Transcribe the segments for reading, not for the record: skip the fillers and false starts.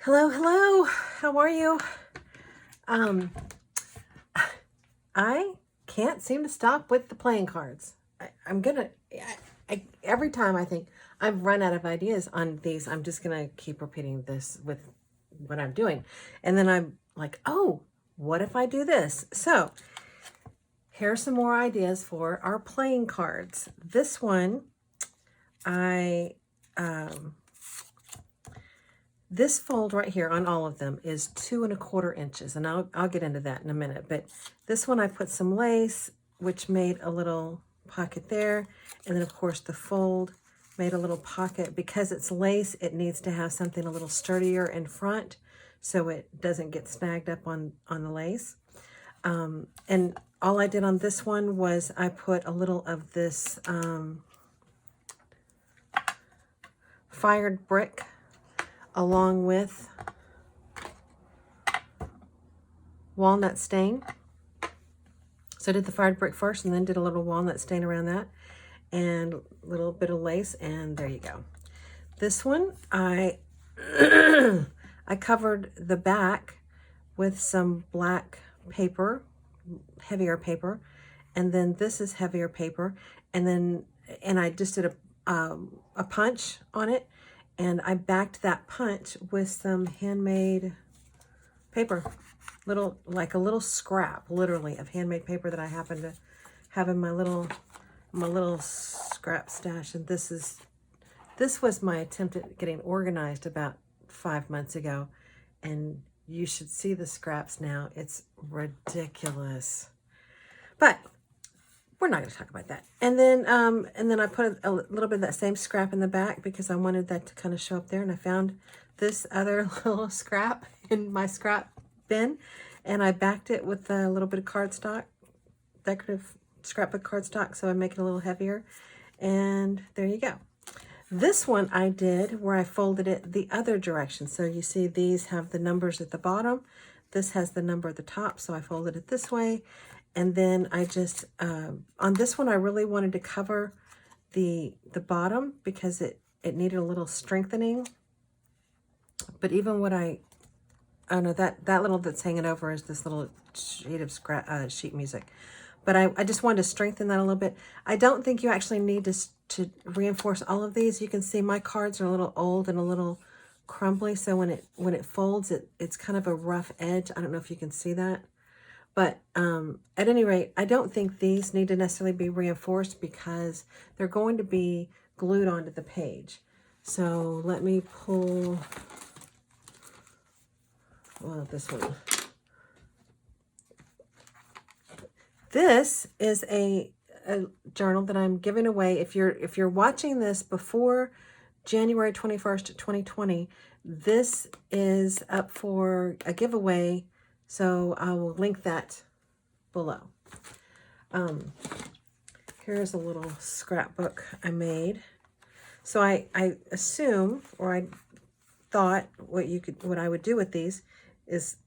Hello, hello. How are you? Um, I can't seem to stop with the playing cards. Every time I think I've run out of ideas on these, I'm just gonna keep repeating this with what I'm doing. And then I'm like, oh, what if I do this? So here's some more ideas for our playing cards. This one, I, um, This fold right here on all of them is 2¼ inches, and I'll get into that in a minute. But this one I put some lace, which made a little pocket there, and then of course the fold made a little pocket. Because it's lace, it needs to have something a little sturdier in front, so it doesn't get snagged up on the lace. And all I did on this one was I put a little of this fired brick along with walnut stain. So I did the fired brick first and then did a little walnut stain around that and a little bit of lace, and there you go. This one, I I covered the back with some black paper, heavier paper, and then this is heavier paper, and I just did a punch on it, and I backed that punch with some handmade paper, like a little scrap, literally, of handmade paper that I happen to have in my little scrap stash. And this was my attempt at getting organized about 5 months ago, and you should see the scraps now. It's ridiculous, but we're not going to talk about that. And then I put a little bit of that same scrap in the back because I wanted that to kind of show up there. And I found this other little scrap in my scrap bin, and I backed it with a little bit of cardstock, decorative scrapbook cardstock, so I make it a little heavier. And there you go. This one I did where I folded it the other direction. So you see these have the numbers at the bottom. This has the number at the top, so I folded it this way. And then I just, on this one, I really wanted to cover the bottom because it needed a little strengthening. But even what I don't know, that little that's hanging over is this little sheet of sheet music. But I just wanted to strengthen that a little bit. I don't think you actually need to reinforce all of these. You can see my cards are a little old and a little crumbly. So when it folds, it's kind of a rough edge. I don't know if you can see that. But at any rate, I don't think these need to necessarily be reinforced because they're going to be glued onto the page. So let me pull, well, this one. This is a journal that I'm giving away. If you're watching this before January 21st, 2020, this is up for a giveaway. So I will link that below. Here's a little scrapbook I made. So I assume, or I thought what I would do with these is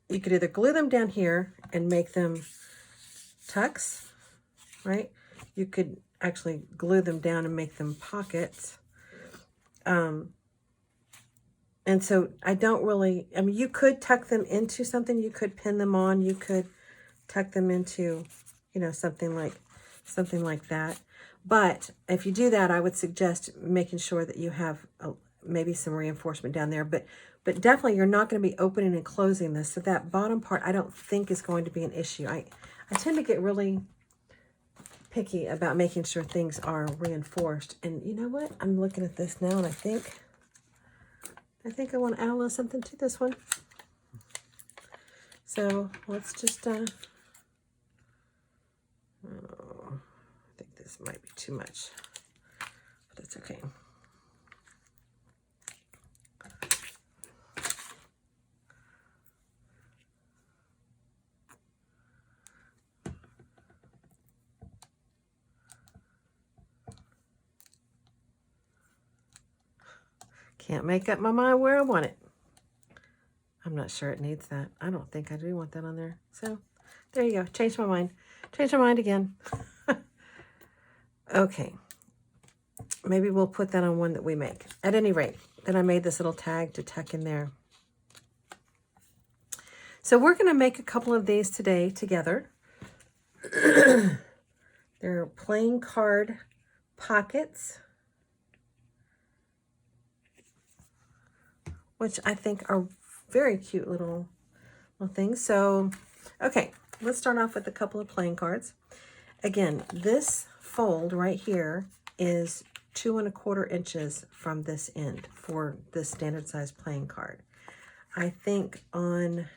you could either glue them down here and make them tucks, right? You could actually glue them down and make them pockets. And so I don't really, I mean, you could tuck them into something, you could pin them on, you could tuck them into, something like that. But if you do that, I would suggest making sure that you have maybe some reinforcement down there. But definitely you're not going to be opening and closing this. So that bottom part I don't think is going to be an issue. I tend to get really picky about making sure things are reinforced. And you know what? I'm looking at this now and I think I want to add a little something to this one. So let's just, I think this might be too much, but that's okay. Can't make up my mind where I want it. I'm not sure it needs that. I don't think I do want that on there. So there you go. Change my mind. Change my mind again. Okay. Maybe we'll put that on one that we make. At any rate, then I made this little tag to tuck in there. So we're going to make a couple of these today together. They're playing card pockets, which I think are very cute little things. So, okay, let's start off with a couple of playing cards. Again, this fold right here is 2 1/4 inches from this end for this standard size playing card. I think on,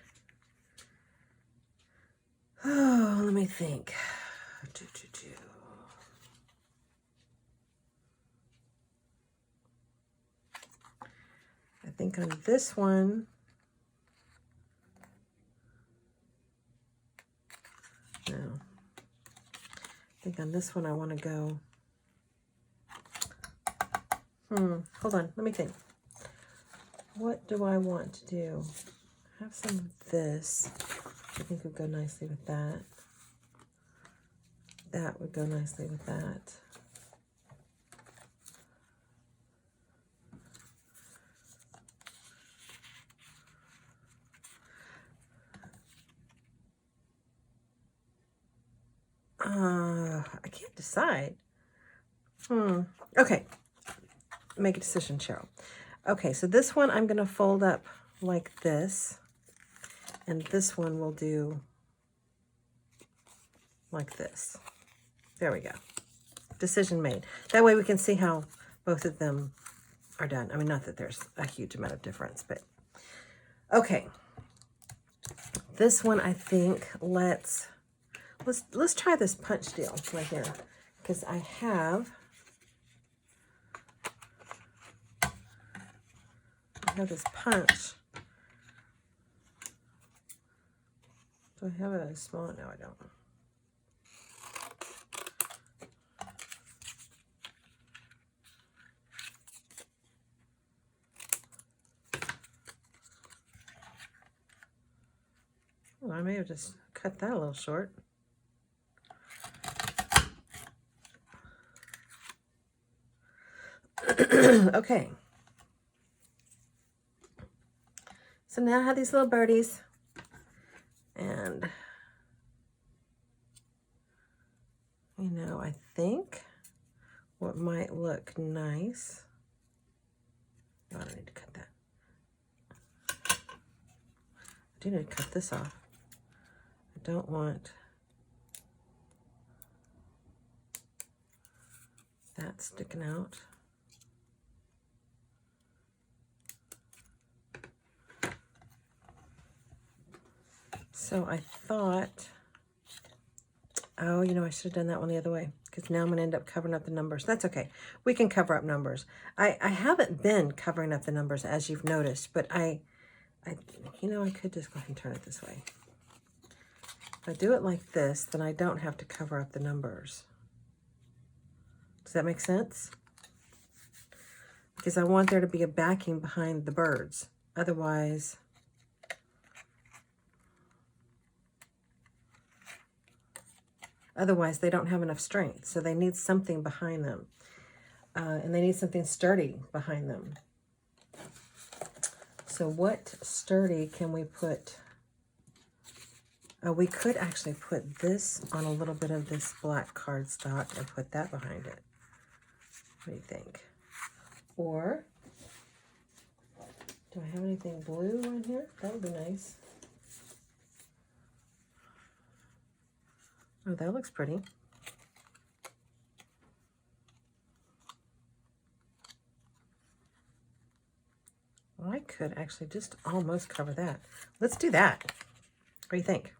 oh, let me think. I think on this one, no. I think on this one I want to go, hold on, let me think. What do I want to do? I have some of this. I think would go nicely with that. That would go nicely with that. I can't decide. Okay. Make a decision, Cheryl. Okay, so this one I'm going to fold up like this. And this one will do like this. There we go. Decision made. That way we can see how both of them are done. I mean, not that there's a huge amount of difference, but okay. This one, I think, let's try this punch deal right here, because I have this punch. Do I have it as small? No, I don't. Well, I may have just cut that a little short. Okay. So now I have these little birdies. And, you know, I think what might look nice. No, I don't need to cut that. I do need to cut this off. I don't want that sticking out. So I thought, oh, you know, I should have done that one the other way, because now I'm going to end up covering up the numbers. That's okay. We can cover up numbers. I haven't been covering up the numbers, as you've noticed, but you know, I could just go ahead and turn it this way. If I do it like this, then I don't have to cover up the numbers. Does that make sense? Because I want there to be a backing behind the birds. Otherwise, they don't have enough strength. So they need something behind them. And they need something sturdy behind them. So what sturdy can we put? We could actually put this on a little bit of this black cardstock and put that behind it. What do you think? Or, do I have anything blue on here? That would be nice. Oh, that looks pretty. Well, I could actually just almost cover that. Let's do that. What do you think?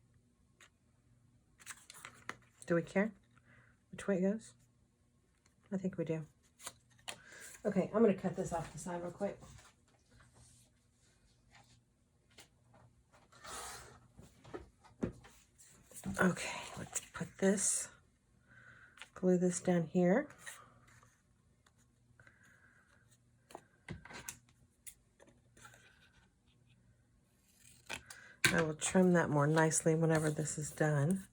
Do we care which way it goes? I think we do. Okay, I'm going to cut this off the side real quick. Okay, let's put this, glue this down here. I will trim that more nicely whenever this is done.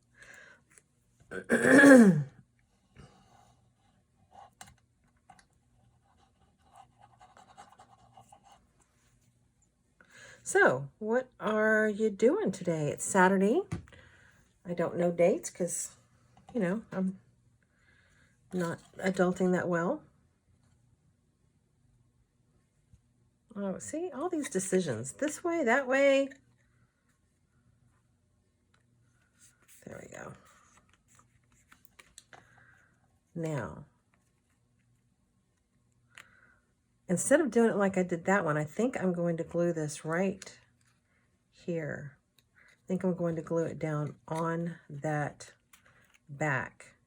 So, what are you doing today? It's Saturday. I don't know dates because, you know, I'm not adulting that well. Oh, see, all these decisions. This way, that way. There we go. Now, instead of doing it like I did that one, I think I'm going to glue this right here. I think I'm going to glue it down on that back.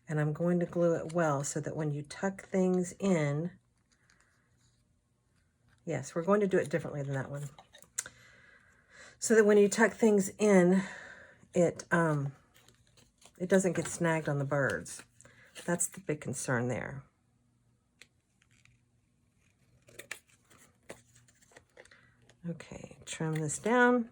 And I'm going to glue it well so that when you tuck things in, yes, we're going to do it differently than that one. So that when you tuck things in, it doesn't get snagged on the birds. That's the big concern there. Okay, trim this down.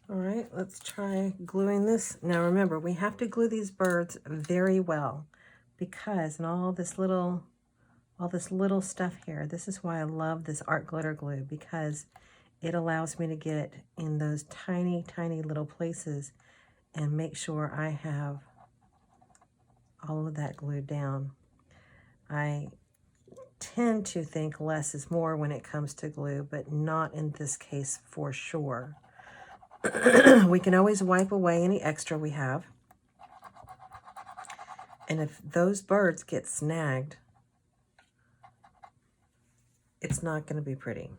All right, let's try gluing this. Now remember, we have to glue these birds very well because all this little stuff here, this is why I love this art glitter glue, because it allows me to get in those tiny, tiny little places and make sure I have all of that glued down. I tend to think less is more when it comes to glue, but not in this case for sure. We can always wipe away any extra we have. And if those birds get snagged, it's not going to be pretty.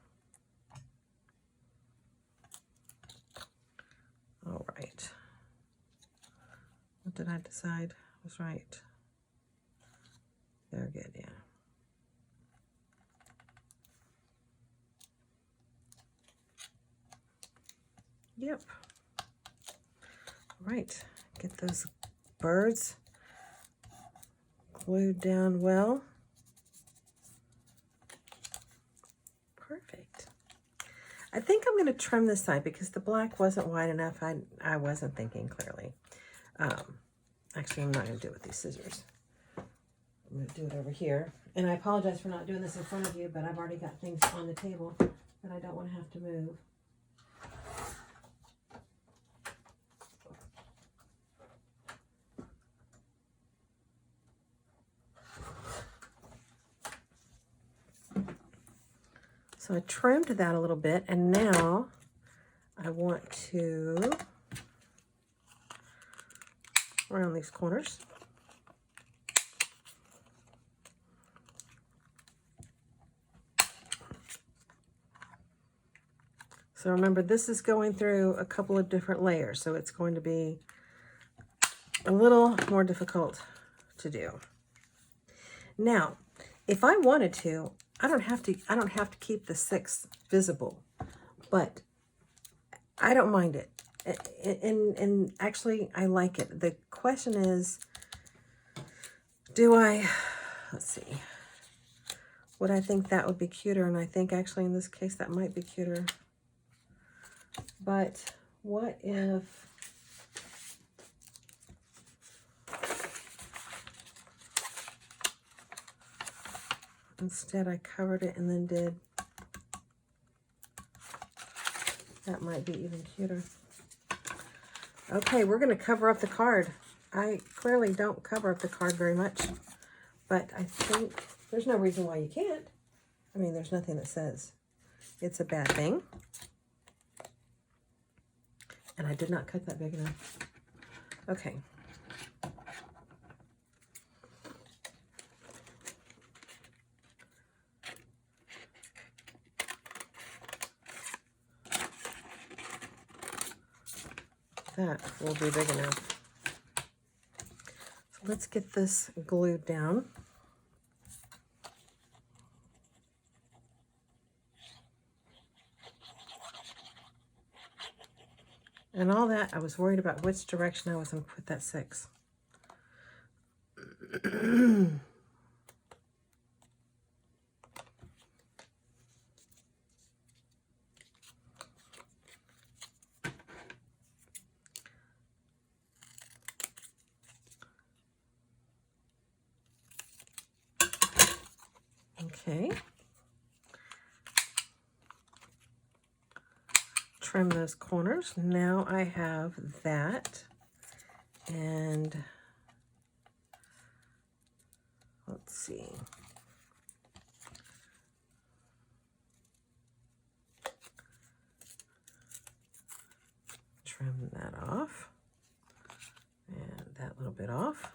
All right. What did I decide was right? They're good, yeah. Yep. All right. Get those birds glued down well. Perfect. I think I'm going to trim this side because the black wasn't wide enough. I wasn't thinking clearly. Actually, I'm not going to do it with these scissors. I'm going to do it over here. And I apologize for not doing this in front of you, but I've already got things on the table that I don't want to have to move. So I trimmed that a little bit, and now I want to around these corners. So remember, this is going through a couple of different layers, so it's going to be a little more difficult to do. Now, if I wanted to, I don't have to keep the 6 visible, but I don't mind it. And actually, I like it. The question is, let's see, would I think that would be cuter? And I think actually in this case that might be cuter. But what if instead I covered it and then did, that might be even cuter. Okay, we're going to cover up the card. I clearly don't cover up the card very much, but I think there's no reason why you can't. I mean, there's nothing that says it's a bad thing. And I did not cut that big enough. Okay. That will be big enough. So let's get this glued down. And all that, I was worried about which direction I was going to put that 6. Okay. Trim those corners. Now I have that. And let's see. Trim that off. And that little bit off.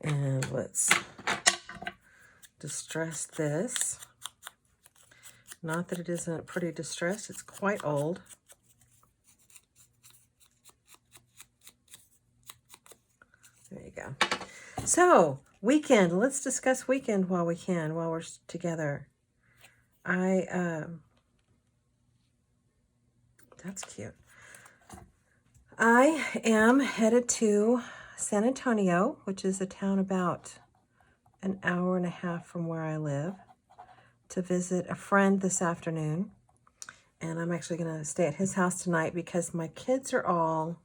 And let's distress this. Not that it isn't pretty distressed, it's quite old. There you go. So, weekend. Let's discuss weekend while we can, while we're together. That's cute. I am headed to San Antonio, which is a town about an hour and a half from where I live, to visit a friend this afternoon. And I'm actually going to stay at his house tonight because my kids are all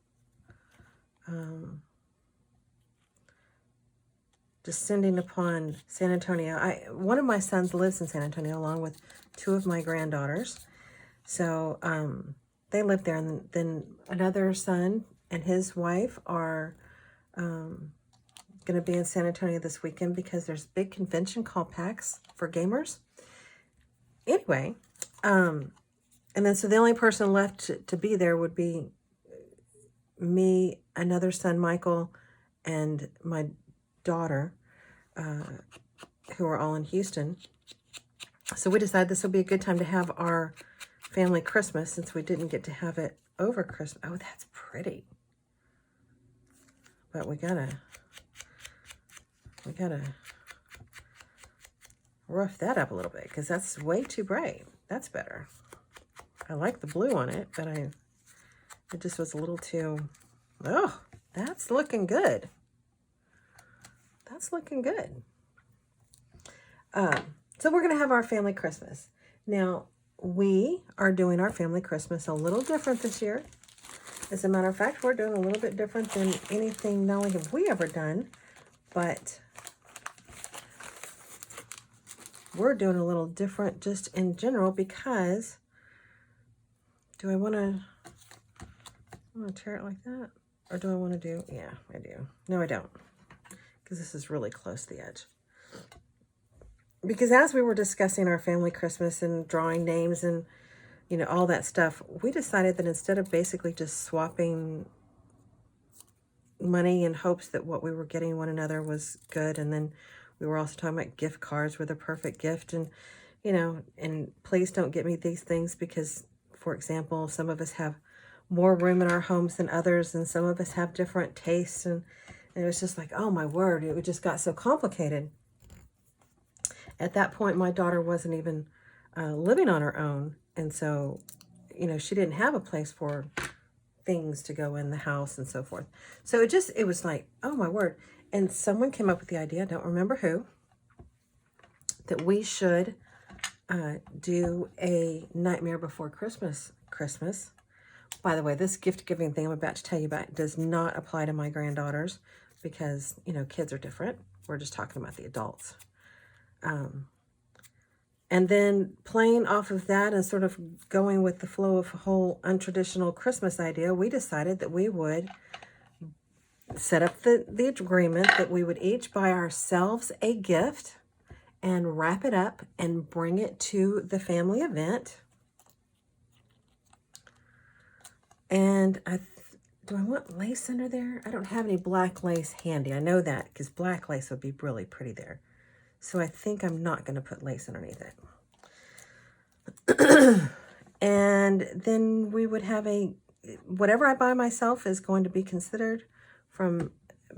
descending upon San Antonio. One of my sons lives in San Antonio along with two of my granddaughters. So they live there. And then another son and his wife are going to be in San Antonio this weekend because there's a big convention called PAX for gamers. Anyway, and then so the only person left to be there would be me, another son, Michael, and my daughter, who are all in Houston. So we decided this would be a good time to have our family Christmas since we didn't get to have it over Christmas. Oh, that's pretty. But we gotta rough that up a little bit because that's way too bright. That's better. I like the blue on it, but it just was a little too, oh, that's looking good. That's looking good. So we're going to have our family Christmas. Now, we are doing our family Christmas a little different this year. As a matter of fact, we're doing a little bit different than anything not only have we ever done, but we're doing a little different just in general because do I want to tear it like that? Or do I want to do, yeah, I do. No, I don't. Because this is really close to the edge. Because as we were discussing our family Christmas and drawing names and, you know, all that stuff, we decided that instead of basically just swapping money in hopes that what we were getting one another was good, and then we were also talking about gift cards were the perfect gift, and, you know, and please don't get me these things because, for example, some of us have more room in our homes than others, and some of us have different tastes, and it was just like, oh my word, it just got so complicated. At that point, my daughter wasn't even living on her own. And so, you know, she didn't have a place for things to go in the house and so forth. So it was like, oh my word. And someone came up with the idea, I don't remember who, that we should do a Nightmare Before Christmas. By the way, this gift giving thing I'm about to tell you about does not apply to my granddaughters because, you know, kids are different. We're just talking about the adults. And then playing off of that and sort of going with the flow of a whole untraditional Christmas idea, we decided that we would set up the agreement that we would each buy ourselves a gift and wrap it up and bring it to the family event. And do I want lace under there? I don't have any black lace handy. I know that because black lace would be really pretty there. So I think I'm not going to put lace underneath it. And then we would have whatever I buy myself is going to be considered from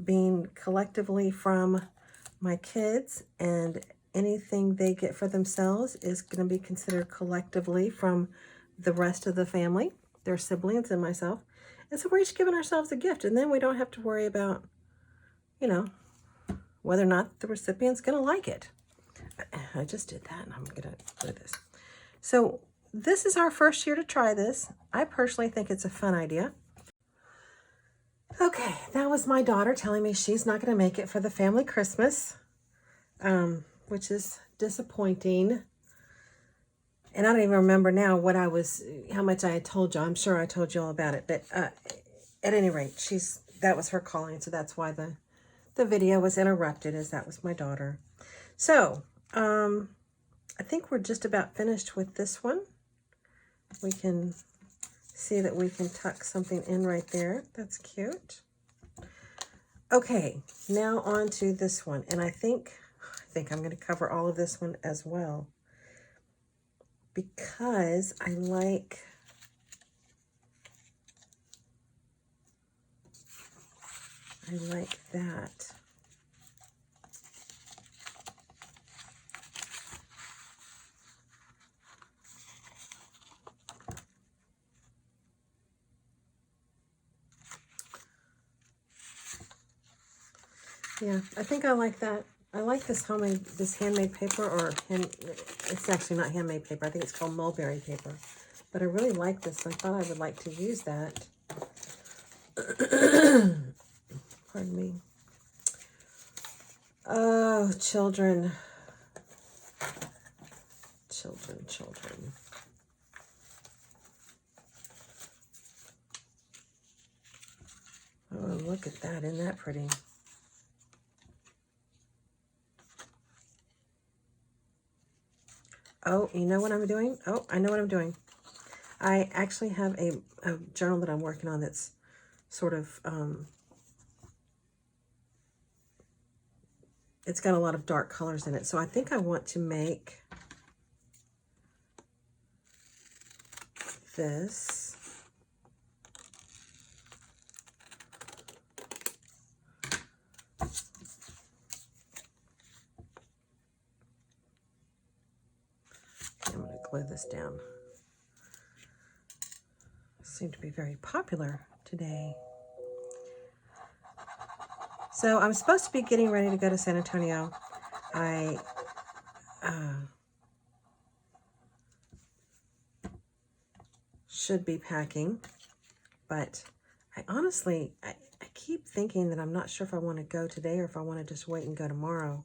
being collectively from my kids, and anything they get for themselves is going to be considered collectively from the rest of the family, their siblings and myself. And so we're each giving ourselves a gift, and then we don't have to worry about, you know, whether or not the recipient's going to like it. I just did that, and I'm going to do this. So this is our first year to try this. I personally think it's a fun idea. Okay, that was my daughter telling me she's not going to make it for the family Christmas, which is disappointing. And I don't even remember now how much I had told you. I'm sure I told you all about it. But at any rate, that was her calling. So that's why the video was interrupted, as that was my daughter. So I think we're just about finished with this one. We can see that we can tuck something in right there. That's cute. Okay, now on to this one. And I think I'm going to cover all of this one as well, because I like that. Yeah, I think I like that. I like this handmade paper, it's actually not handmade paper. I think it's called mulberry paper. But I really like this. I thought I would like to use that. Pardon me. Oh, children. Children. Oh, look at that. Isn't that pretty? Oh, you know what I'm doing? Oh, I know what I'm doing. I actually have a journal that I'm working on that's sort of, it's got a lot of dark colors in it. So I think I want to make this. I'm going to glue this down. Seem to be very popular today. So I'm supposed to be getting ready to go to San Antonio. I should be packing, but I honestly keep thinking that I'm not sure if I want to go today or if I want to just wait and go tomorrow.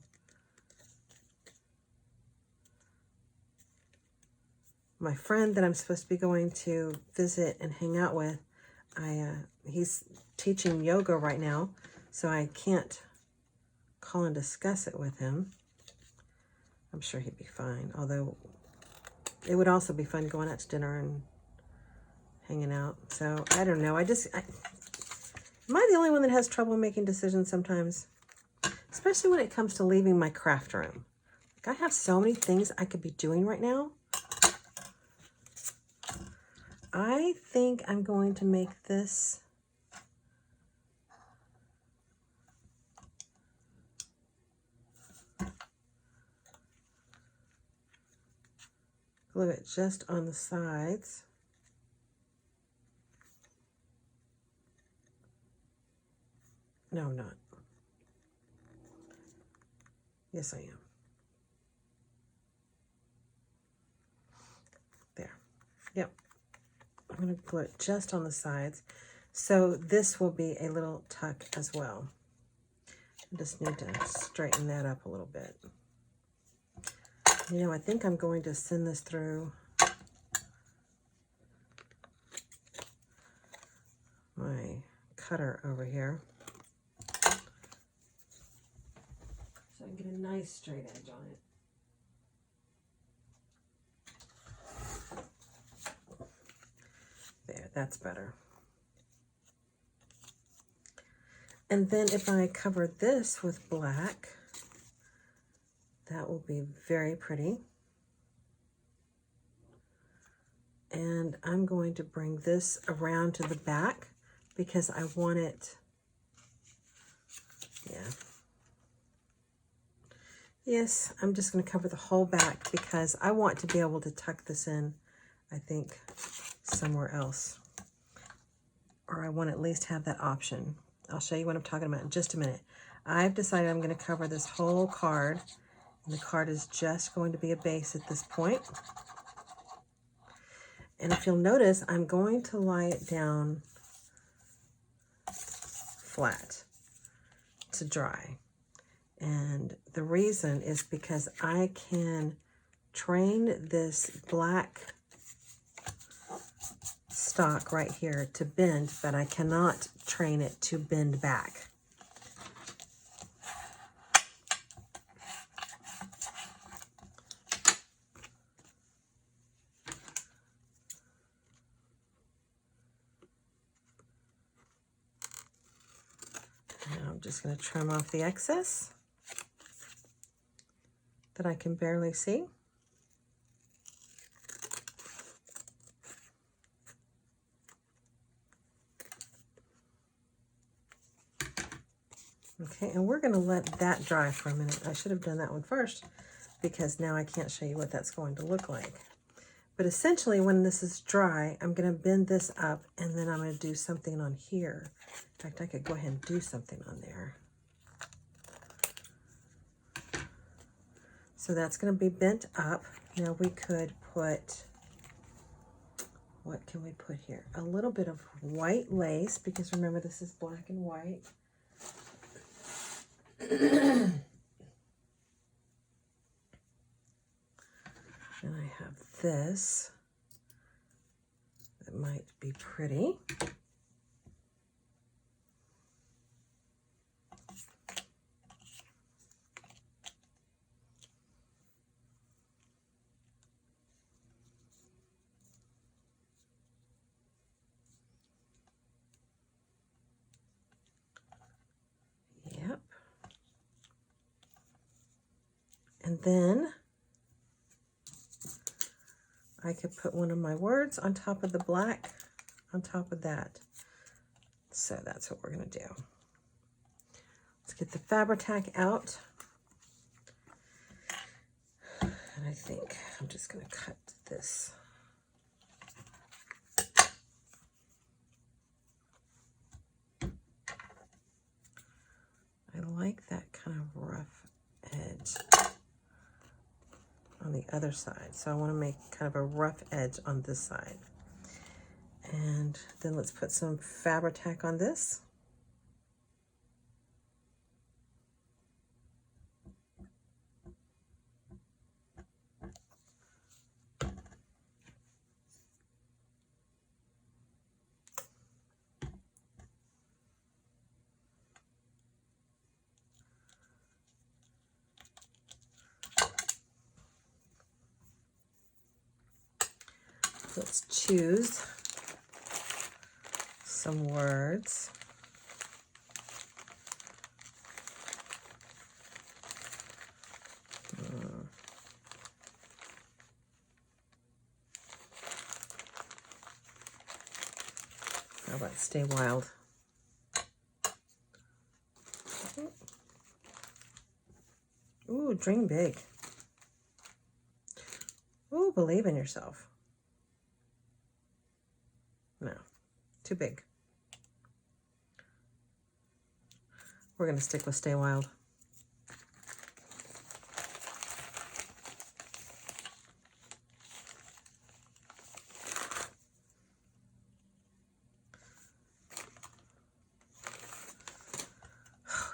My friend that I'm supposed to be going to visit and hang out with, he's teaching yoga right now, so I can't call and discuss it with him. I'm sure he'd be fine, although it would also be fun going out to dinner and hanging out. So I don't know. Am I the only one that has trouble making decisions sometimes? Especially when it comes to leaving my craft room. Like, I have so many things I could be doing right now. I think I'm going to make this glue it just on the sides. No, I'm not. Yes, I am. There. Yep. I'm going to glue it just on the sides. So this will be a little tuck as well. I just need to straighten that up a little bit. You know, I think I'm going to send this through my cutter over here, so I can get a nice straight edge on it. There, that's better. And then if I cover this with black, that will be very pretty. And I'm going to bring this around to the back because I want it, yeah. Yes, I'm just going to cover the whole back because I want to be able to tuck this in, I think, somewhere else. Or I want to at least have that option. I'll show you what I'm talking about in just a minute. I've decided I'm going to cover this whole card, and the card is just going to be a base at this point. And if you'll notice, I'm going to lie it down flat to dry. And the reason is because I can train this black stock right here to bend, but I cannot train it to bend back. Now I'm just going to trim off the excess that I can barely see. Okay, and we're going to let that dry for a minute. I should have done that one first because now I can't show you what that's going to look like. But essentially, when this is dry, I'm going to bend this up, and then I'm going to do something on here. In fact, I could go ahead and do something on there. So that's going to be bent up. Now we could put, what can we put here? A little bit of white lace, because remember this is black and white. And I have this that might be pretty. Yep. And then I could put one of my words on top of the black, on top of that. So that's what we're going to do. Let's get the Fabri-Tac out. And I think I'm just going to cut this. I like that kind of rough edge on the other side. So I want to make kind of a rough edge on this side. And then let's put some Fabri-Tac on this. Let's choose some words. How about stay wild? Ooh, dream big. Ooh, believe in yourself. No, too big. We're going to stick with stay wild.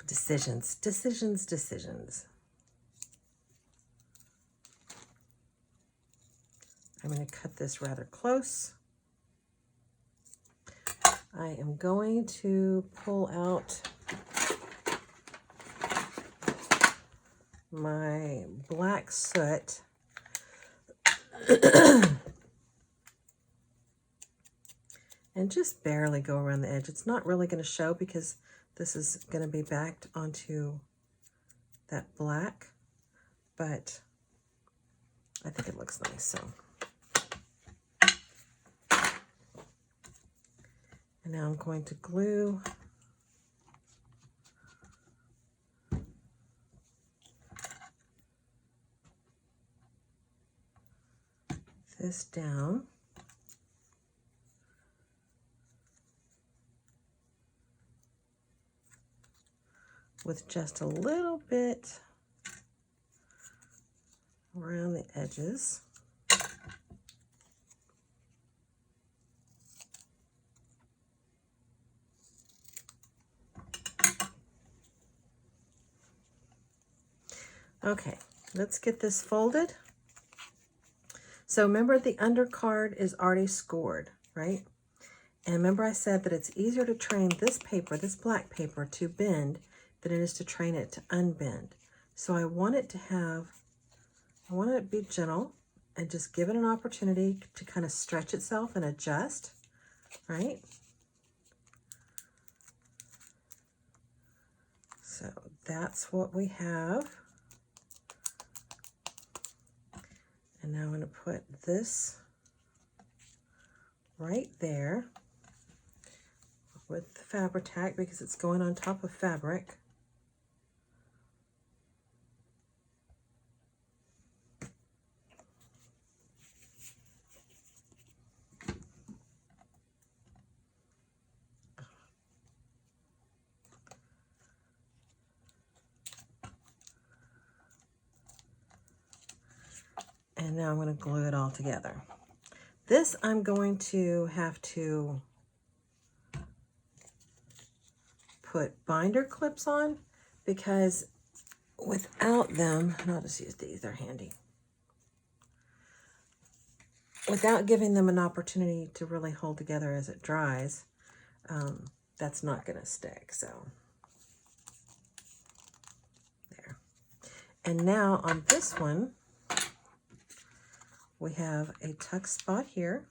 Decisions, decisions, decisions. I'm going to cut this rather close. I am going to pull out my black soot and just barely go around the edge. It's not really going to show because this is going to be backed onto that black, but I think it looks nice. So, and now I'm going to glue this down. with just a little bit around the edges. Okay, let's get this folded. So remember, the undercard is already scored, right? And remember I said that it's easier to train this paper, this black paper, to bend than it is to train it to unbend. So I want it to be gentle and just give it an opportunity to kind of stretch itself and adjust, right? So that's what we have. And now I'm going to put this right there with the Fabri-Tac because it's going on top of fabric. And now I'm going to glue it all together. This I'm going to have to put binder clips on because without them, and I'll just use these, they're handy. Without giving them an opportunity to really hold together as it dries, that's not going to stick. So there. And now on this one, we have a tuck spot here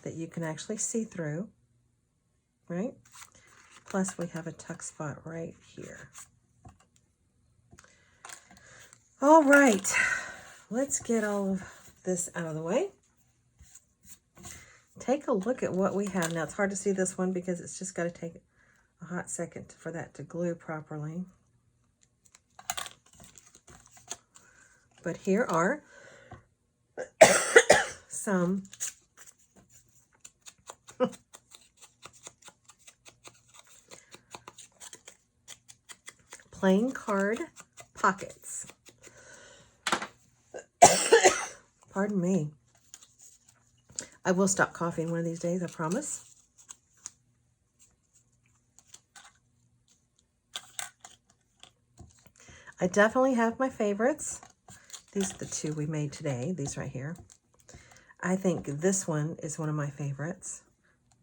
that you can actually see through, right? Plus we have a tuck spot right here. All right, let's get all of this out of the way. Take a look at what we have. Now it's hard to see this one because it's just got to take a hot second for that to glue properly. But here are some plain card pockets. Pardon me. I will stop coughing one of these days, I promise. I definitely have my favorites. These are the two we made today, these right here. I think this one is one of my favorites.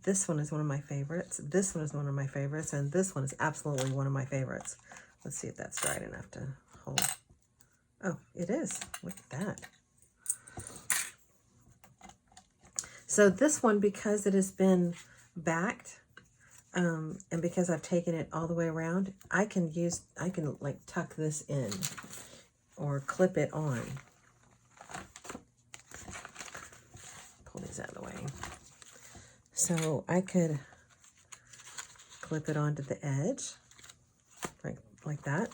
This one is one of my favorites. This one is one of my favorites. And this one is absolutely one of my favorites. Let's see if that's dried enough to hold. Oh, it is. Look at that. So this one, because it has been backed, and because I've taken it all the way around, I can like tuck this in or clip it on. Pull these out of the way. So I could clip it onto the edge, like that.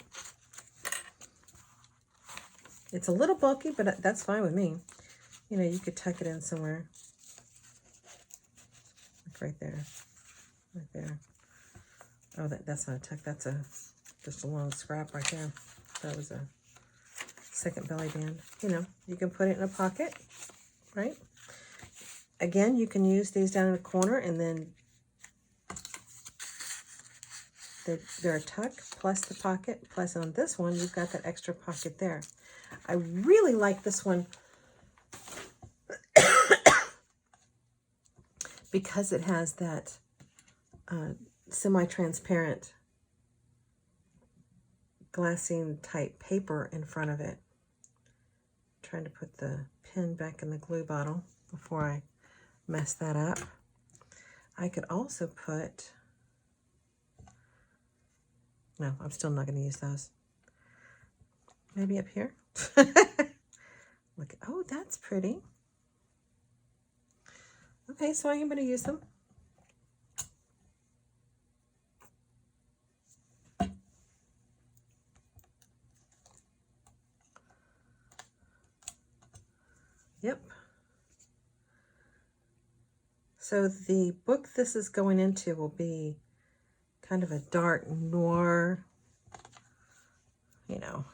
It's a little bulky, but that's fine with me. You know, you could tuck it in somewhere. Like right there. Right there. Oh, that's not a tuck. That's just a long scrap right there. That was a second belly band. You know, you can put it in a pocket, right? Again, you can use these down in the corner, and then they're a tuck plus the pocket, plus on this one, you've got that extra pocket there. I really like this one because it has that semi-transparent glassine type paper in front of it. I'm trying to put the pin back in the glue bottle before I mess that up. I could also put, no, I'm still not going to use those. Maybe up here. Look, oh, that's pretty. Okay, so I am going to use them. Yep. So the book this is going into will be kind of a dark noir you know,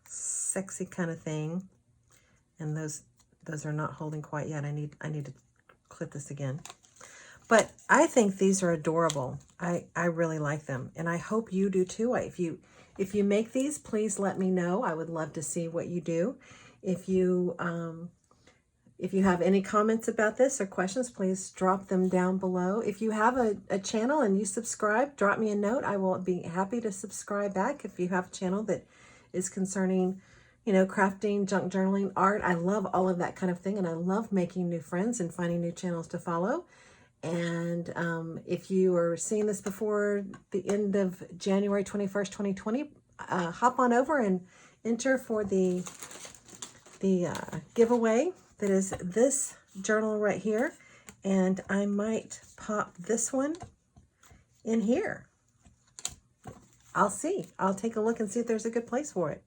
sexy kind of thing. And those are not holding quite yet. I need to clip this again. But I think these are adorable. I really like them, and I hope you do too. If you make these, please let me know. I would love to see what you do. If you have any comments about this or questions, please drop them down below. If you have a channel and you subscribe, drop me a note. I will be happy to subscribe back. If you have a channel that is concerning, you know, crafting, junk journaling, art, I love all of that kind of thing, and I love making new friends and finding new channels to follow. And if you are seeing this before the end of January 21st, 2020, hop on over and enter for the giveaway that is this journal right here. And I might pop this one in here. I'll see. I'll take a look and see if there's a good place for it.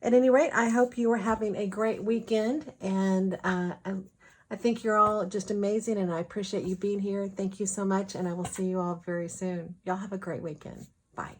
At any rate, I hope you are having a great weekend, and I think you're all just amazing, and I appreciate you being here. Thank you so much, and I will see you all very soon. Y'all have a great weekend. Bye.